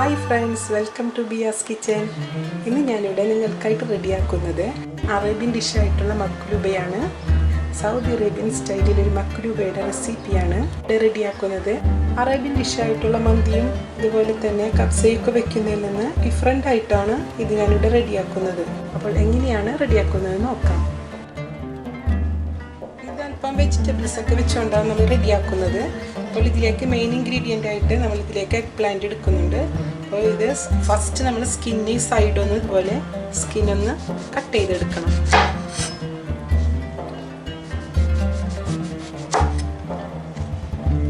Hi friends, welcome to Biyas kitchen. ഇന്ന് ഞാനിവിടെ നിങ്ങൾക്കായിട്ട് റെഡിയാക്കുന്നത് Arabian ഡിഷായിട്ടുള്ള മക്ലൂബയാണ്. Saudi Arabian സ്റ്റൈലിൽ ഒരു മക്ലൂബയുടെ റെസിപ്പിയാണ് റെഡിയാക്കുന്നത്. അറേബ്യൻ ഡിഷായിട്ടുള്ള മന്തിയും ഇതുപോലെ തന്നെ കബ്സയൊക്കെ വെക്കുന്നതിൽ നിന്ന് ഡിഫറെൻ്റ് ആയിട്ടാണ് ഇത് ഞാനിവിടെ റെഡിയാക്കുന്നത്. അപ്പോൾ എങ്ങനെയാണ് റെഡിയാക്കുന്നത് നോക്കാം. ഇതല്പം വെജിറ്റബിൾസ് ഒക്കെ വെച്ചുകൊണ്ടാണ് നമ്മൾ റെഡിയാക്കുന്നത്. അപ്പോൾ ഇതിലേക്ക് മെയിൻ ഇൻഗ്രീഡിയൻ്റ് ആയിട്ട് നമ്മൾ ഇതിലേക്ക് എഗ് പ്ലാന്റ് എടുക്കുന്നുണ്ട്. അപ്പോൾ ഇത് ഫസ്റ്റ് നമ്മൾ സ്കിന്നി സൈഡൊന്ന് ഇതുപോലെ സ്കിന്നൊന്ന് കട്ട് ചെയ്തെടുക്കണം.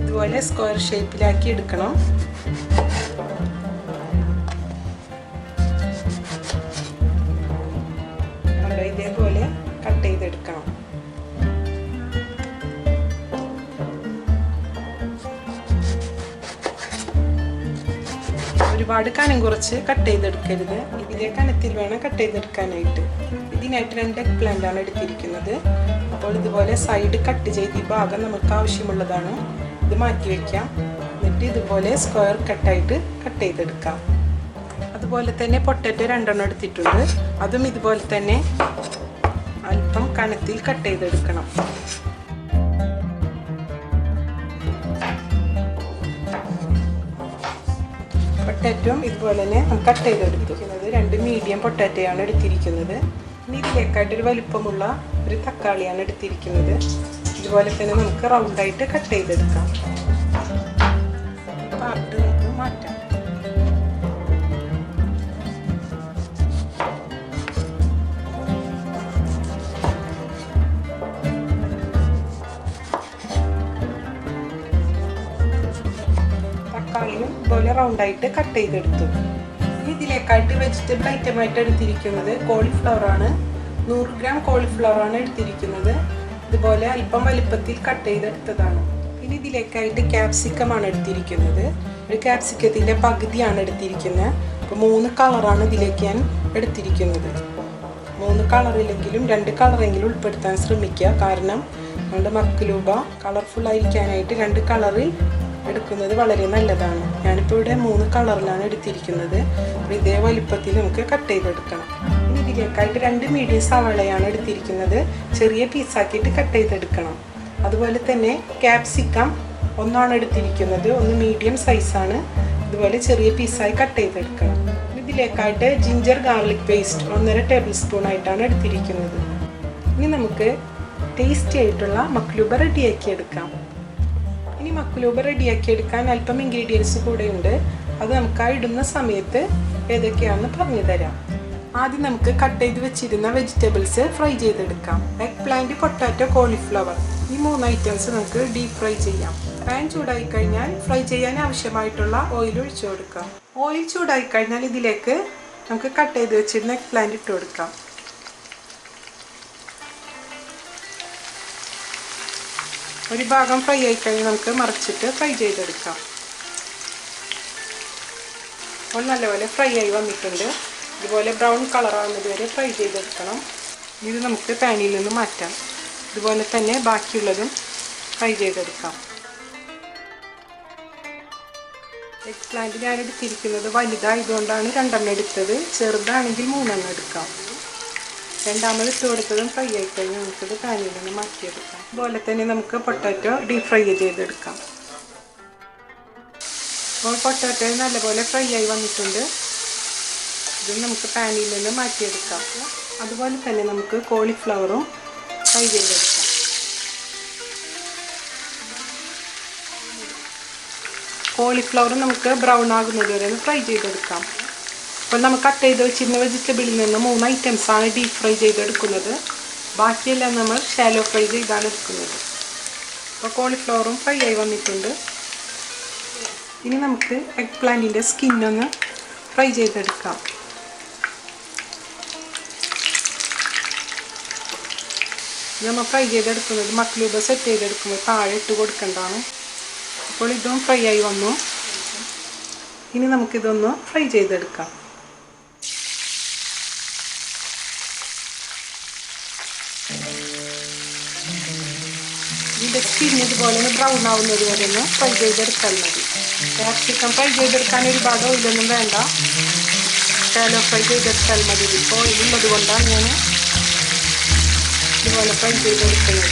ഇതുപോലെ സ്ക്വയർ ഷേപ്പിലാക്കി എടുക്കണം. ഇതേപോലെ കട്ട് ചെയ്തെടുക്കണം. ഒരുപാട് കനം കുറച്ച് കട്ട് ചെയ്തെടുക്കരുത്. ഇതിലെ കനത്തിൽ വേണം കട്ട് ചെയ്തെടുക്കാനായിട്ട്. ഇതിനായിട്ട് 2 എഗ് പ്ലാന്റ് ആണ് എടുത്തിരിക്കുന്നത്. അപ്പോൾ ഇതുപോലെ സൈഡ് കട്ട് ചെയ്ത് ഈ ഭാഗം നമുക്ക് ആവശ്യമുള്ളതാണ്. ഇത് മാറ്റി വയ്ക്കാം. എന്നിട്ട് ഇതുപോലെ സ്ക്വയർ കട്ടായിട്ട് കട്ട് ചെയ്തെടുക്കാം. അതുപോലെ തന്നെ പൊട്ടറ്റോ 2 എടുത്തിട്ടുണ്ട്. അതും ഇതുപോലെ തന്നെ അല്പം കനത്തിൽ കട്ട് ചെയ്തെടുക്കണം. പൊട്ടാറ്റോയും ഇതുപോലെ തന്നെ നമുക്ക് കട്ട് ചെയ്തെടുത്തിരിക്കുന്നത്. 2 മീഡിയം പൊട്ടാറ്റോയാണ് എടുത്തിരിക്കുന്നത്. ഇനി ഇതിലേക്കായിട്ടൊരു വലിപ്പമുള്ള ഒരു തക്കാളിയാണ് എടുത്തിരിക്കുന്നത്. ഇതുപോലെ തന്നെ നമുക്ക് റൗണ്ടായിട്ട് കട്ട് ചെയ്തെടുക്കാം. പാർട്ട് നമുക്ക് മാറ്റാം. തക്കാളിയും ഇതുപോലെ റൗണ്ടായിട്ട് കട്ട് ചെയ്തെടുത്തു. ഇതിലേക്കായിട്ട് വെജിറ്റബിൾ ഐറ്റം ആയിട്ട് എടുത്തിരിക്കുന്നത് കോളിഫ്ലവർ ആണ്. 100 ഗ്രാം കോളിഫ്ലവർ ആണ് എടുത്തിരിക്കുന്നത്. ഇതുപോലെ അല്പം വലിപ്പത്തിൽ കട്ട് ചെയ്തെടുത്തതാണ്. ഇനി ഇതിലേക്കായിട്ട് ക്യാപ്സിക്കം ആണ് എടുത്തിരിക്കുന്നത്. ഒരു ക്യാപ്സിക്കത്തിൻ്റെ പകുതിയാണ് എടുത്തിരിക്കുന്നത്. അപ്പോൾ 3 കളറാണ് ഇതിലേക്ക് ഞാൻ എടുത്തിരിക്കുന്നത്. 3 കളറില്ലെങ്കിലും 2 കളറെങ്കിലും ഉൾപ്പെടുത്താൻ ശ്രമിക്കുക. കാരണം നമ്മുടെ മക്ലൂബ കളർഫുൾ ആയിരിക്കാനായിട്ട് 2 കളറിൽ എടുക്കുന്നത് വളരെ നല്ലതാണ്. ഞാനിപ്പോൾ ഇവിടെ 3 കളറിലാണ് എടുത്തിരിക്കുന്നത്. അപ്പോൾ ഇതേ വലിപ്പത്തിൽ നമുക്ക് കട്ട് ചെയ്തെടുക്കണം. ഇനി ഇതിലേക്കായിട്ട് 2 മീഡിയം സവാളയാണ് എടുത്തിരിക്കുന്നത്. ചെറിയ പീസാക്കിയിട്ട് കട്ട് ചെയ്തെടുക്കണം. അതുപോലെ തന്നെ ക്യാപ്സിക്കം 1 എടുത്തിരിക്കുന്നത്. 1 മീഡിയം സൈസാണ്. ഇതുപോലെ ചെറിയ പീസായി കട്ട് ചെയ്തെടുക്കണം. ഇതിലേക്കായിട്ട് ginger garlic paste 1.5 tablespoon ആയിട്ടാണ് എടുത്തിരിക്കുന്നത്. ഇനി നമുക്ക് ടേസ്റ്റി ആയിട്ടുള്ള മക്ലൂബ റെഡിയാക്കി എടുക്കാം. ഇനി മക്ലൂബ റെഡിയാക്കി എടുക്കാൻ അല്പം ഇൻഗ്രീഡിയൻസ് കൂടെയുണ്ട്. അത് നമുക്ക് ഇടുന്ന സമയത്ത് ഏതൊക്കെയാണെന്ന് പറഞ്ഞു തരാം. ആദ്യം നമുക്ക് കട്ട് ചെയ്ത് വെച്ചിരുന്ന വെജിറ്റബിൾസ് ഫ്രൈ ചെയ്തെടുക്കാം. എഗ് പ്ലാന്റ്, പൊട്ടാറ്റോ, കോളിഫ്ലവർ ഈ 3 ഐറ്റംസ് നമുക്ക് ഡീപ് ഫ്രൈ ചെയ്യാം. പാൻ ചൂടായി കഴിഞ്ഞാൽ ഫ്രൈ ചെയ്യാൻ ആവശ്യമായിട്ടുള്ള ഓയിൽ ഒഴിച്ചു കൊടുക്കാം. ഓയിൽ ചൂടായി കഴിഞ്ഞാൽ ഇതിലേക്ക് നമുക്ക് കട്ട് ചെയ്ത് വെച്ചിരുന്ന എഗ് പ്ലാന്റ് ഇട്ട് കൊടുക്കാം. ഒരു ഭാഗം ഫ്രൈ ആയി കഴിഞ്ഞാൽ നമുക്ക് മറിച്ചിട്ട് ഫ്രൈ ചെയ്തെടുക്കാം. അപ്പോൾ നല്ലപോലെ ഫ്രൈ ആയി വന്നിട്ടുണ്ട്. ഇതുപോലെ ബ്രൗൺ കളറാവുന്നത് വരെ ഫ്രൈ ചെയ്തെടുക്കണം. ഇത് നമുക്ക് പാനിൽ നിന്ന് മാറ്റാം. ഇതുപോലെ തന്നെ ബാക്കിയുള്ളതും ഫ്രൈ ചെയ്തെടുക്കാം. എഗ് പ്ലാന്റ് ഞാൻ എടുത്തിരിക്കുന്നത് വലുതായതുകൊണ്ടാണ് 2 എടുത്തത്. ചെറുതാണെങ്കിൽ 3 എടുക്കാം. രണ്ടാമത് ഇട്ട് കൊടുത്തതും ഫ്രൈ ആയി കഴിഞ്ഞാൽ നമുക്കിത് പാനിൽ നിന്ന് മാറ്റിയെടുക്കാം. അതുപോലെ തന്നെ നമുക്ക് പൊട്ടാറ്റോ ഡീപ് ഫ്രൈ ചെയ്തെടുക്കാം. അപ്പോൾ പൊട്ടാറ്റോ നല്ലപോലെ ഫ്രൈ ആയി വന്നിട്ടുണ്ട്. ഇത് നമുക്ക് പാനിൽ നിന്ന് മാറ്റിയെടുക്കാം. അതുപോലെ തന്നെ നമുക്ക് കോളിഫ്ലവറും ഫ്രൈ ചെയ്തെടുക്കാം. കോളിഫ്ലവർ നമുക്ക് ബ്രൗൺ ആകുന്നത് വരെ ഫ്രൈ ചെയ്തെടുക്കാം. അപ്പോൾ നമുക്ക് കട്ട് ചെയ്ത് വെച്ചിരുന്ന വെജിറ്റബിളിൽ നിന്ന് 3 ഐറ്റംസാണ് ഡീപ് ഫ്രൈ ചെയ്തെടുക്കുന്നത്. ബാക്കിയെല്ലാം നമ്മൾ ഷാലോ ഫ്രൈ ചെയ്താണ് എടുക്കുന്നത്. അപ്പോൾ കോളിഫ്ലവറും ഫ്രൈ ആയി വന്നിട്ടുണ്ട്. ഇനി നമുക്ക് എഗ് പ്ലാന്റിൻ്റെ സ്കിന്നൊന്ന് ഫ്രൈ ചെയ്തെടുക്കാം. നമ്മൾ ഫ്രൈ ചെയ്തെടുക്കുന്നത് മക്ലൂബ സെറ്റ് ചെയ്തെടുക്കുമ്പോൾ താഴെ ഇട്ട് കൊടുക്കേണ്ടതാണ്. അപ്പോൾ ഇതും ഫ്രൈ ആയി വന്നു. ഇനി നമുക്കിതൊന്ന് ഫ്രൈ ചെയ്തെടുക്കാം. ഇതിൻ്റെ സ്കിൻ ഇതുപോലെ ബ്രൗൺ ആവുന്നത് വരെ ഒന്ന് ഫ്രൈ ചെയ്തെടുത്താൽ മതി. ക്യാപ്സിക്കം ഫ്രൈ ചെയ്തെടുക്കാൻ ഒരുപാട് ഓയിലൊന്നും വേണ്ട, ഷാലോ ഫ്രൈ ചെയ്തെടുത്താൽ മതി. ഇപ്പോൾ ഓയിലുള്ളത് കൊണ്ടാണ് ഞാൻ ഇതുപോലെ ഫ്രൈ ചെയ്തെടുക്കുന്നത്.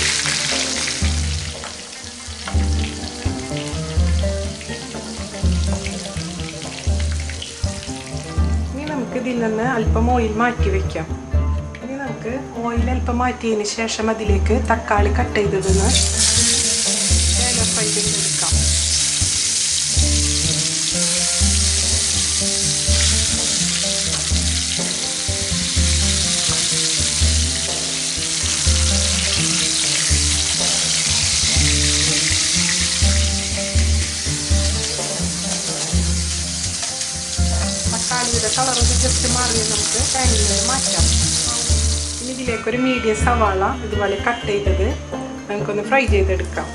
ഇനി നമുക്ക് ഇതിൽ നിന്ന് അല്പം ഓയിൽ മാറ്റി വയ്ക്കാം. ഇനി നമുക്ക് ഓയിൽ അല്പം മാറ്റിയതിന് ശേഷം അതിലേക്ക് തക്കാളി കട്ട് ചെയ്തതെന്ന് ഷാലോ ഫ്രൈ ചെയ്തെടുക്കാം. തക്കാളിയുടെ കളറൊക്കെ ജസ്റ്റ് മാറിയത് നമുക്ക് പാനിൽ നിന്ന് മാറ്റാം. ഇനി ഇതിലേക്കൊരു മീഡിയം സവാള ഇതുപോലെ കട്ട് ചെയ്തത് നമുക്കൊന്ന് ഫ്രൈ ചെയ്തെടുക്കാം.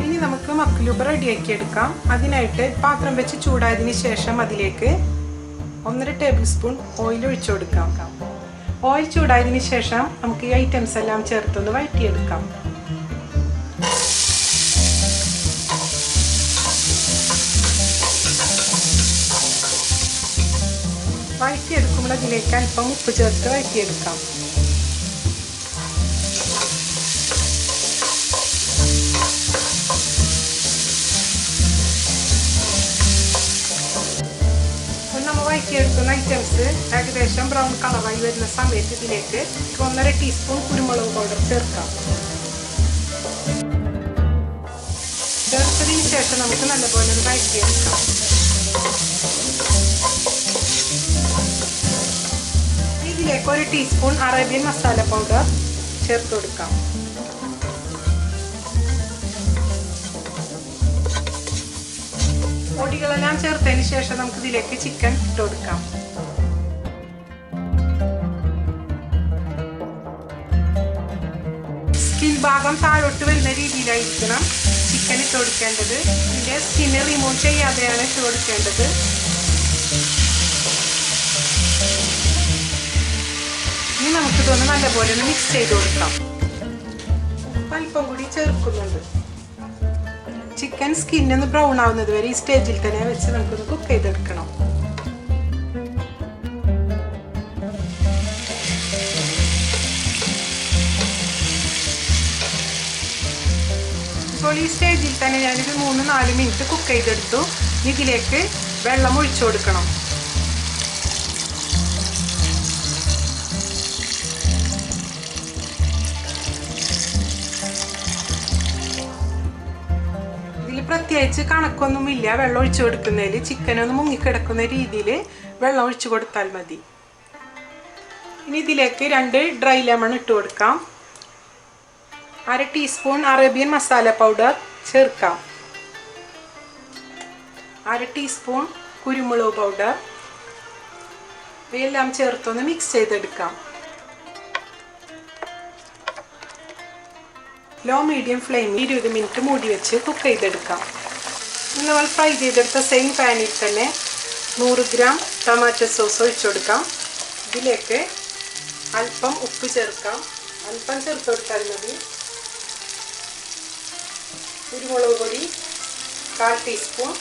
ഇനി നമുക്ക് മക്ലൂബ റെഡിയാക്കി എടുക്കാം. അതിനായിട്ട് പാത്രം വെച്ച് ചൂടായതിനു ശേഷം അതിലേക്ക് 1.5 ടേബിൾ സ്പൂൺ ഓയിൽ ഒഴിച്ചു കൊടുക്കാം. ഓയിൽ ചൂടായതിനു ശേഷം നമുക്ക് ഈ ഐറ്റംസ് എല്ലാം ചേർത്തൊന്ന് വഴറ്റിയെടുക്കാം. വഴറ്റിയെടുക്കുമ്പോൾ അതിലേക്ക് അല്പം ഉപ്പ് ചേർത്ത് വഴറ്റിയെടുക്കാം. വഴറ്റിയെടുക്കുന്ന ഐറ്റംസ് ഏകദേശം ബ്രൗൺ കളറായി വരുന്ന സമയത്ത് ഇതിലേക്ക് 1.5 ടീസ്പൂൺ കുരുമുളക് പൗഡർ ചേർക്കാം. ചേർത്തതിന് ശേഷം നമുക്ക് നല്ലപോലെ ഒന്ന് വഴറ്റിയെടുക്കാം. ഇതിലേക്ക് 1 ടീസ്പൂൺ അറേബ്യൻ മസാല പൗഡർ ചേർത്ത് കൊടുക്കാം. പൊടികളെല്ലാം ചേർത്തതിന് ശേഷം നമുക്ക് ഇതിലേക്ക് ചിക്കൻ ഇട്ട് കൊടുക്കാം. സ്കിൻ ഭാഗം താഴോട്ട് വരുന്ന രീതിയിലായിരിക്കണം ചിക്കൻ ഇട്ട് കൊടുക്കേണ്ടത്. ഇതിന്റെ സ്കിന്ന് റിമൂവ് ചെയ്യാതെയാണ് ഇട്ട് കൊടുക്കേണ്ടത്. ഇനി നമുക്കിതൊന്ന് നല്ലപോലെ ഒന്ന് മിക്സ് ചെയ്ത് കൊടുക്കാം. അല്പം കൂടി ചേർക്കുന്നുണ്ട്. ചിക്കൻ സ്കിന്നൊന്ന് ബ്രൗൺ ആവുന്നത് വരെ ഈ സ്റ്റേജിൽ തന്നെ വെച്ച് നമുക്കൊന്ന് കുക്ക് ചെയ്തെടുക്കണം. ഇപ്പോൾ ഈ സ്റ്റേജിൽ തന്നെ ഞാനൊരു 3-4 മിനിറ്റ് കുക്ക് ചെയ്തെടുത്തു. ഇതിലേക്ക് വെള്ളം ഒഴിച്ചു കൊടുക്കണം. പ്രത്യേകിച്ച് കണക്കൊന്നുമില്ല. വെള്ളം ഒഴിച്ചു കൊടുക്കുന്നതിൽ ചിക്കനൊന്ന് മുങ്ങിക്കിടക്കുന്ന രീതിയിൽ വെള്ളം ഒഴിച്ചു കൊടുത്താൽ മതി. ഇനി ഇതിലേക്ക് 2 ഡ്രൈ ലെമൺ ഇട്ട് കൊടുക്കാം. 1/2 ടീസ്പൂൺ അറേബ്യൻ മസാല പൗഡർ ചേർക്കാം. 1/2 ടീസ്പൂൺ കുരുമുളക് പൗഡർ ഇവയെല്ലാം ചേർത്തൊന്ന് മിക്സ് ചെയ്തെടുക്കാം. ലോ മീഡിയം ഫ്ലെയിമിൽ 20 മിനിറ്റ് മൂടി വെച്ച് കുക്ക് ചെയ്തെടുക്കാം. നമ്മൾ ഫ്രൈ ചെയ്തെടുത്ത സെയിം പാനിൽ തന്നെ 100 ഗ്രാം ടൊമാറ്റോ സോസ് ഒഴിച്ചു കൊടുക്കാം. ഇതിലേക്ക് അല്പം ഉപ്പ് ചേർക്കാം. അല്പം ചേർത്ത് കൊടുത്താൽ മതി. കുരുമുളക് പൊടി 1/4 teaspoon,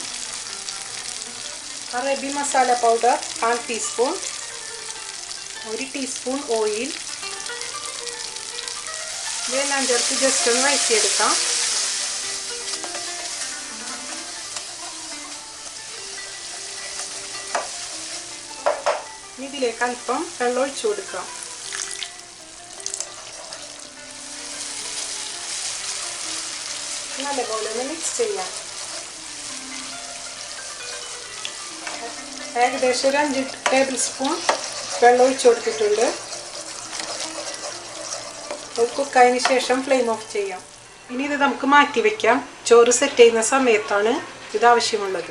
Arabian masala powder 1/4 teaspoon, 1 teaspoon oil ഇവയെല്ലാം ചേർത്ത് ജസ്റ്റ് ഒന്ന് വഴറ്റിയെടുക്കാം. ഇതിലേക്ക് അല്പം വെള്ളം ഒഴിച്ചു കൊടുക്കാം. നല്ലപോലെ ഒന്ന് മിക്സ് ചെയ്യാം. ഏകദേശം ഒരു 5 ടേബിൾ സ്പൂൺ വെള്ളം ഒഴിച്ചു കൊടുത്തിട്ടുണ്ട്. കുക്കായതിന് ശേഷം ഫ്ലെയിം ഓഫ് ചെയ്യാം. ഇനി ഇത് നമുക്ക് മാറ്റി വയ്ക്കാം. ചോറ് സെറ്റ് ചെയ്യുന്ന സമയത്താണ് ഇത് ആവശ്യമുള്ളത്.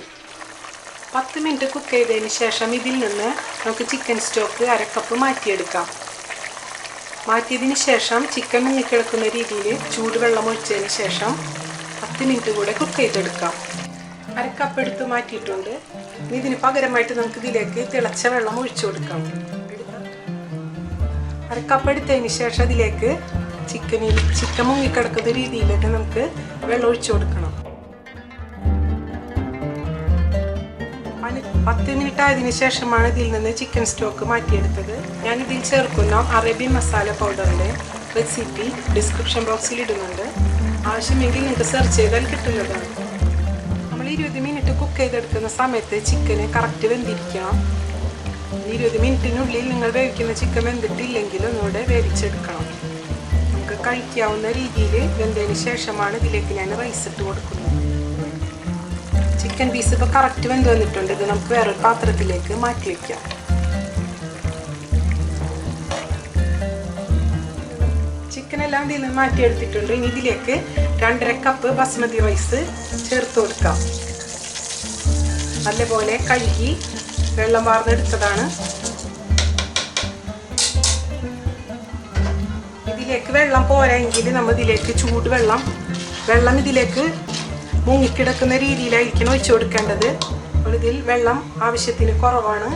10 മിനിറ്റ് കുക്ക് ചെയ്തതിന് ശേഷം ഇതിൽ നിന്ന് നമുക്ക് ചിക്കൻ സ്റ്റോക്ക് 1/2 കപ്പ് മാറ്റിയെടുക്കാം. മാറ്റിയതിന് ശേഷം ചിക്കൻ മുങ്ങിക്കിടക്കുന്ന രീതിയിൽ ചൂടുവെള്ളം ഒഴിച്ചതിന് ശേഷം 10 മിനിറ്റ് കൂടെ കുക്ക് ചെയ്തെടുക്കാം. 1 കപ്പ് എടുത്ത് മാറ്റിയിട്ടുണ്ട്. ഇതിന് പകരമായിട്ട് നമുക്ക് ഇതിലേക്ക് തിളച്ച വെള്ളം ഒഴിച്ചു കൊടുക്കാം. 1 കപ്പ് എടുത്തതിന് ശേഷം അതിലേക്ക് ചിക്കൻ മുങ്ങിക്കിടക്കുന്ന രീതിയിലേക്ക് നമുക്ക് വെള്ളം ഒഴിച്ചു കൊടുക്കണം. 10 മിനിറ്റ് ആയതിനു ശേഷമാണ് ഇതിൽ നിന്ന് ചിക്കൻ സ്റ്റോക്ക് മാറ്റിയെടുത്തത്. ഞാനിതിൽ ചേർക്കുന്ന അറേബ്യൻ മസാല പൗഡറിൻ്റെ റെസിപ്പി ഡിസ്ക്രിപ്ഷൻ ബോക്സിൽ ഇടുന്നുണ്ട്. ആവശ്യമെങ്കിൽ നിങ്ങൾക്ക് സെർച്ച് ചെയ്താൽ കിട്ടുന്നതാണ്. നമ്മൾ 20 മിനിറ്റ് കുക്ക് ചെയ്തെടുക്കുന്ന സമയത്ത് ചിക്കന് കറക്റ്റ് വെന്തിരിക്കണം. 20 മിനിറ്റിനുള്ളിൽ നിങ്ങൾ വേവിക്കുന്ന ചിക്കൻ വെന്തിട്ടില്ലെങ്കിൽ ഒന്നുകൂടെ വേവിച്ചെടുക്കണം. നമുക്ക് കഴിക്കാവുന്ന രീതിയിൽ വെന്തതിന് ശേഷമാണ് ഇതിലേക്ക് ഞാൻ റൈസ് ഇട്ട് കൊടുക്കുന്നത്. ചിക്കൻ പീസ് ഇപ്പോൾ കറക്റ്റ് വെന്ത് വന്നിട്ടുണ്ട്. ഇത് നമുക്ക് വേറൊരു പാത്രത്തിലേക്ക് മാറ്റി വയ്ക്കാം. ചിക്കനെല്ലാം ഇതിൽ നിന്ന് മാറ്റിയെടുത്തിട്ടുണ്ട്. ഇനി ഇതിലേക്ക് 2.5 കപ്പ് ബസ്മതി റൈസ് ചേർത്ത് കൊടുക്കാം. നല്ലപോലെ കഴുകി വെള്ളം വാർന്നെടുത്തതാണ്. ഇതിലേക്ക് വെള്ളം പോരെങ്കിൽ നമ്മൾ ഇതിലേക്ക് ചൂടുവെള്ളം ഇതിലേക്ക് മുങ്ങിക്കിടക്കുന്ന രീതിയിലായിരിക്കണം ഒഴിച്ചു കൊടുക്കേണ്ടത്. അപ്പോൾ ഇതിൽ വെള്ളം ആവശ്യത്തിന് കുറവാണ്.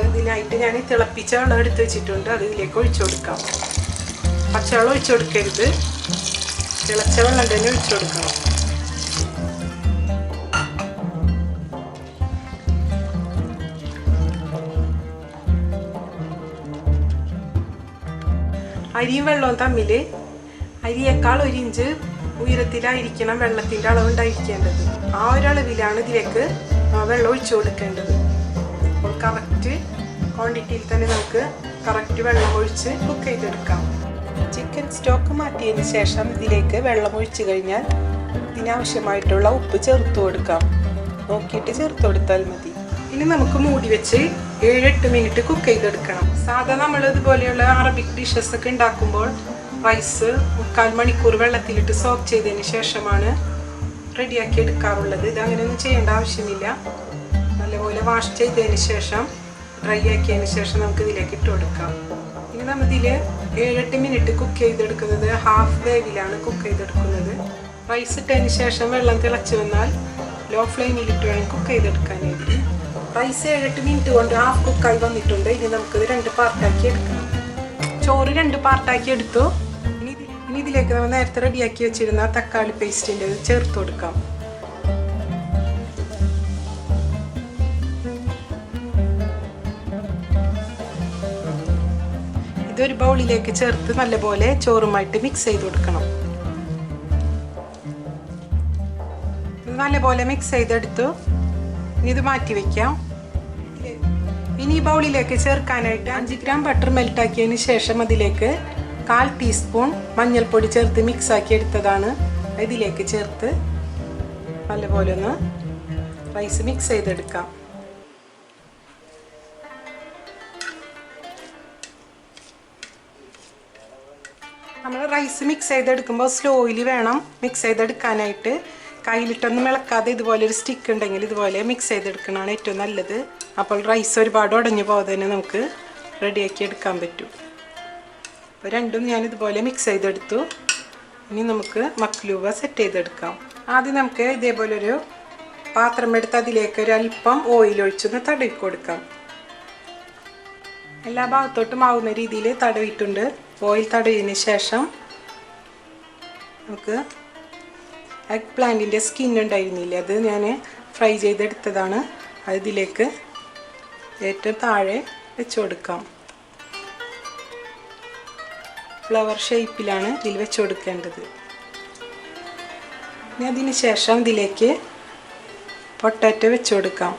ഇതിനായിട്ട് ഞാൻ തിളപ്പിച്ച വെള്ളം എടുത്ത് വെച്ചിട്ടുണ്ട്. അത് ഇതിലേക്ക് ഒഴിച്ചു കൊടുക്കാം. പച്ചവെള്ളം ഒഴിച്ചു കൊടുക്കരുത്, തിളച്ച വെള്ളം തന്നെ ഒഴിച്ചു കൊടുക്കണം. അരിയും വെള്ളവും തമ്മിൽ അരിയേക്കാൾ 1 ഇഞ്ച് ഉയരത്തിലായിരിക്കണം വെള്ളത്തിൻ്റെ അളവുണ്ടായിരിക്കേണ്ടത്. ആ ഒരളവിലാണ് ഇതിലേക്ക് വെള്ളം ഒഴിച്ചു കൊടുക്കേണ്ടത്. അപ്പോൾ കറക്റ്റ് ക്വാണ്ടിറ്റിയിൽ തന്നെ നമുക്ക് കറക്റ്റ് വെള്ളം ഒഴിച്ച് കുക്ക് ചെയ്തെടുക്കാം. ചിക്കൻ സ്റ്റോക്ക് മാറ്റിയതിന് ശേഷം ഇതിലേക്ക് വെള്ളം ഒഴിച്ചു കഴിഞ്ഞാൽ ഇതിനാവശ്യമായിട്ടുള്ള ഉപ്പ് ചേർത്ത് കൊടുക്കാം. നോക്കിയിട്ട് ചേർത്ത് കൊടുത്താൽ മതി. ഇനി നമുക്ക് മൂടി വെച്ച് 7-8 മിനിറ്റ് കുക്ക് ചെയ്തെടുക്കണം. സാധാരണ നമ്മൾ ഇതുപോലെയുള്ള അറബിക് ഡിഷസ് ഒക്കെ ഉണ്ടാക്കുമ്പോൾ റൈസ് 3/4 മണിക്കൂർ വെള്ളത്തിലിട്ട് സോക്ക് ചെയ്തതിന് ശേഷമാണ് റെഡിയാക്കി എടുക്കാറുള്ളത്. ഇത് അങ്ങനെയൊന്നും ചെയ്യേണ്ട ആവശ്യമില്ല. നല്ലപോലെ വാഷ് ചെയ്തതിന് ശേഷം ഡ്രൈ ആക്കിയതിന് ശേഷം നമുക്ക് ഇതിലേക്ക് ഇട്ട് കൊടുക്കാം. ഇനി നമ്മൾ ഇതിൽ 7-8 മിനിറ്റ് കുക്ക് ചെയ്തെടുക്കുന്നത് ഹാഫ് വേവിലാണ് കുക്ക് ചെയ്തെടുക്കുന്നത്. റൈസ് ഇട്ടതിന് ശേഷം വെള്ളം തിളച്ച് വന്നാൽ ലോ ഫ്ലെയിമിലിട്ട് വേണം കുക്ക് ചെയ്തെടുക്കാനായിട്ട്. റൈസ് 7-8 മിനിറ്റ് കൊണ്ട് ഹാഫ് കുക്കായി വന്നിട്ടുണ്ട്. ഇനി നമുക്കിത് 2 പാർട്ടാക്കി എടുക്കാം. ചോറ് 2 പാർട്ടാക്കി എടുത്തു. ഇനി ഇതിലേക്ക് നമ്മൾ നേരത്തെ റെഡിയാക്കി വെച്ചിരുന്ന തക്കാളി പേസ്റ്റിൻ്റെ ചേർത്ത് കൊടുക്കാം. ഇതൊരു ബൗളിലേക്ക് ചേർത്ത് നല്ലപോലെ ചോറുമായിട്ട് മിക്സ് ചെയ്ത് കൊടുക്കണം. നല്ലപോലെ മിക്സ് ചെയ്തെടുത്തു. ഇനി ഇത് മാറ്റി വയ്ക്കാം. ഇനി ഈ ബൗളിലേക്ക് ചേർക്കാനായിട്ട് 5 ഗ്രാം ബട്ടർ മെൽട്ടാക്കിയതിന് ശേഷം അതിലേക്ക് 1/4 ടീസ്പൂൺ മഞ്ഞൾപ്പൊടി ചേർത്ത് മിക്സാക്കി എടുത്തതാണ്. ഇതിലേക്ക് ചേർത്ത് നല്ലപോലെ ഒന്ന് റൈസ് മിക്സ് ചെയ്തെടുക്കാം. നമ്മൾ റൈസ് മിക്സ് ചെയ്തെടുക്കുമ്പോൾ സ്ലോയിൽ വേണം മിക്സ് ചെയ്തെടുക്കാനായിട്ട്. കയ്യിലിട്ടൊന്നും ഇളക്കാതെ ഇതുപോലൊരു സ്റ്റിക്ക് ഉണ്ടെങ്കിൽ ഇതുപോലെ മിക്സ് ചെയ്തെടുക്കണതാണ് ഏറ്റവും നല്ലത്. അപ്പോൾ റൈസ് ഒരുപാട് ഉടഞ്ഞു പോകാതെ തന്നെ നമുക്ക് റെഡിയാക്കി എടുക്കാൻ പറ്റും. അപ്പോൾ രണ്ടും ഞാനിതുപോലെ മിക്സ് ചെയ്തെടുത്തു. ഇനി നമുക്ക് മക്ലൂബ സെറ്റ് ചെയ്തെടുക്കാം. ആദ്യം നമുക്ക് ഇതേപോലൊരു പാത്രം എടുത്ത് അതിലേക്ക് ഒരല്പം ഓയിൽ ഒഴിച്ചൊന്ന് തടവി കൊടുക്കാം. എല്ലാ ഭാഗത്തോട്ടും ആവുന്ന രീതിയിൽ തടവിയിട്ടുണ്ട്. ഓയിൽ തടവിയതിന് ശേഷം നമുക്ക് എഗ് പ്ലാന്റിൻ്റെ സ്കിൻ ഉണ്ടായിരുന്നില്ലേ, അത് ഞാൻ ഫ്രൈ ചെയ്തെടുത്തതാണ്. അത് ഇതിലേക്ക് ഏറ്റവും താഴെ വെച്ച് കൊടുക്കാം. ഫ്ലവർ ഷേപ്പിലാണ് ഇതിൽ വെച്ച് കൊടുക്കേണ്ടത്. ഇനി അതിന് ശേഷം ഇതിലേക്ക് പൊട്ടാറ്റോ വെച്ച് കൊടുക്കാം.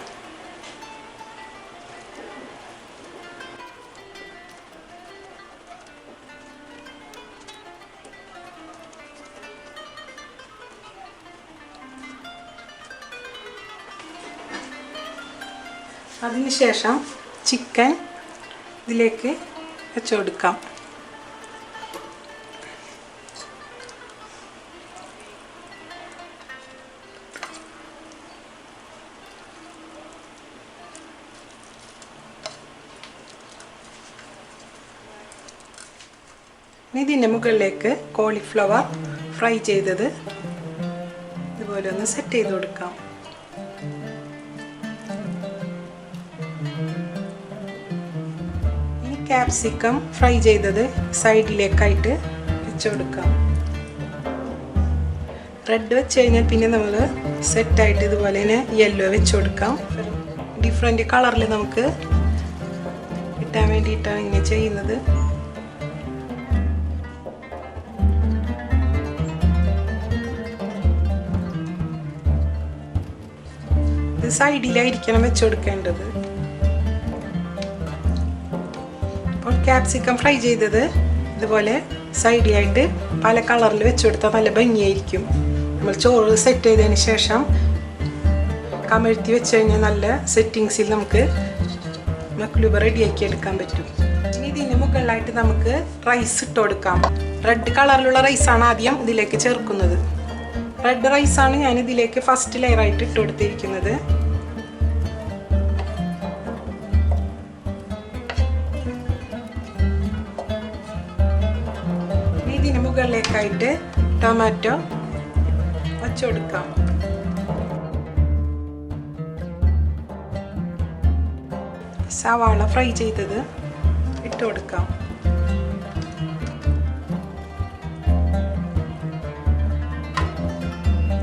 അതിനുശേഷം ചിക്കൻ ഇതിലേക്ക് വെച്ച് കൊടുക്കാം. ഇതിൻ്റെ മുകളിലേക്ക് കോളിഫ്ലവർ ഫ്രൈ ചെയ്തത് ഇതുപോലെ ഒന്ന് സെറ്റ് ചെയ്ത് കൊടുക്കാം. ക്യാപ്സിക്കം ഫ്രൈ ചെയ്തത് സൈഡിലേക്കായിട്ട് വെച്ച് കൊടുക്കാം. റെഡ് വെച്ച് കഴിഞ്ഞാൽ പിന്നെ നമ്മൾ സെറ്റായിട്ട് ഇതുപോലെ തന്നെ യെല്ലോ വെച്ച് കൊടുക്കാം. ഡിഫറെൻ്റ് കളറിൽ നമുക്ക് കിട്ടാൻ വേണ്ടിയിട്ടാണ് ഇങ്ങനെ ചെയ്യുന്നത്. ഇത് സൈഡിലായിരിക്കണം വെച്ച് കൊടുക്കേണ്ടത്. അപ്പോൾ ക്യാപ്സിക്കം ഫ്രൈ ചെയ്തത് ഇതുപോലെ സൈഡിലായിട്ട് പല കളറിൽ വെച്ച് കൊടുത്താൽ നല്ല ഭംഗിയായിരിക്കും. നമ്മൾ ചോറ് സെറ്റ് ചെയ്തതിന് ശേഷം കമഴ്ത്തി വെച്ച് കഴിഞ്ഞാൽ നല്ല സെറ്റിങ്സിൽ നമുക്ക് മക്ലൂബ റെഡിയാക്കി എടുക്കാൻ പറ്റും. ഇനി ഇതിന് മുകളിലായിട്ട് നമുക്ക് റൈസ് ഇട്ട് കൊടുക്കാം. റെഡ് കളറിലുള്ള റൈസാണ് ആദ്യം ഇതിലേക്ക് ചേർക്കുന്നത്. റെഡ് റൈസാണ് ഞാൻ ഇതിലേക്ക് ഫസ്റ്റ് ലെയറായിട്ട് ഇട്ട് കൊടുത്തിരിക്കുന്നത്. ഇതിന് മുകളിലേക്കായിട്ട് ടൊമാറ്റോ വച്ചു കൊടുക്കാം. സവാള ഫ്രൈ ചെയ്തത് ഇട്ട് കൊടുക്കാം.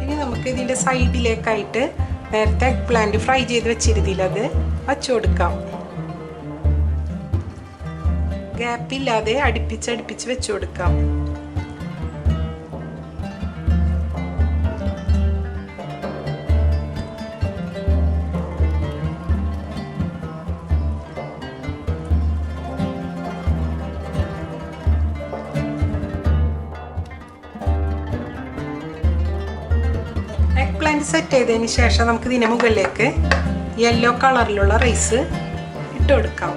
ഇനി നമുക്ക് ഇതിൻ്റെ സൈഡിലേക്കായിട്ട് നേരത്തെ എഗ് പ്ലാന്റ് ഫ്രൈ ചെയ്ത് വെച്ചിരുന്നില്ല, അത് വച്ചു കൊടുക്കാം. ഗ്യാപ്പില്ലാതെ അടുപ്പിച്ച് വെച്ചു കൊടുക്കാം. സെറ്റ് ചെയ്തതിന് ശേഷം നമുക്ക് ഇതിന് മുകളിലേക്ക് യെല്ലോ കളറിലുള്ള റൈസ് ഇട്ട് കൊടുക്കാം.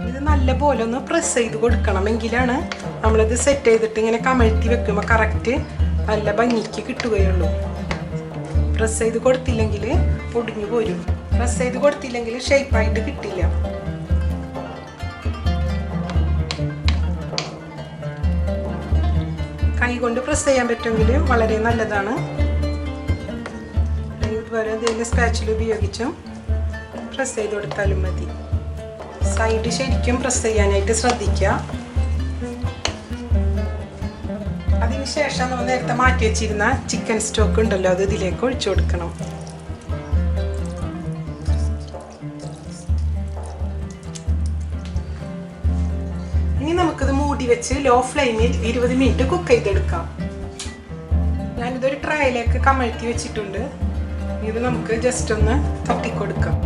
ഇത് നല്ലപോലെ ഒന്ന് പ്രസ് ചെയ്ത് കൊടുക്കണം, എങ്കിലാണ് നമ്മളിത് സെറ്റ് ചെയ്തിട്ട് ഇങ്ങനെ കമഴ്ത്തി വെക്കുമ്പോൾ കറക്റ്റ് നല്ല ഭംഗിക്ക് കിട്ടുകയുള്ളൂ. പ്രസ് ചെയ്ത് കൊടുത്തില്ലെങ്കിൽ പൊടിഞ്ഞു പോരും. പ്രസ് ചെയ്ത് കൊടുത്തില്ലെങ്കിൽ ഷേപ്പായിട്ട് കിട്ടില്ല. കൈ കൊണ്ട് പ്രസ് ചെയ്യാൻ പറ്റുമെങ്കിൽ വളരെ നല്ലതാണ്. ഇതുപോലെ എന്തെങ്കിലും സ്പാച്ചിൽ ഉപയോഗിച്ചും പ്രസ് ചെയ്ത് കൊടുത്താലും മതി. സൈഡ് ശരിക്കും പ്രസ് ചെയ്യാനായിട്ട് ശ്രദ്ധിക്കുക. അതിനുശേഷം നമ്മൾ നേരത്തെ മാറ്റി വെച്ചിരുന്ന ചിക്കൻ സ്റ്റോക്ക് ഉണ്ടല്ലോ, അത് ഇതിലേക്ക് ഒഴിച്ചു കൊടുക്കണം. ഇനി നമുക്കിത് മൂടി വെച്ച് ലോ ഫ്ലെയിമിൽ 20 മിനിറ്റ് കുക്ക് ചെയ്തെടുക്കാം. ഞാനിതൊരു ട്രേയിലേക്ക് കമഴ്ത്തി വെച്ചിട്ടുണ്ട്. ഇത് നമുക്ക് ജസ്റ്റ് ഒന്ന് തട്ടിക്കൊടുക്കാം.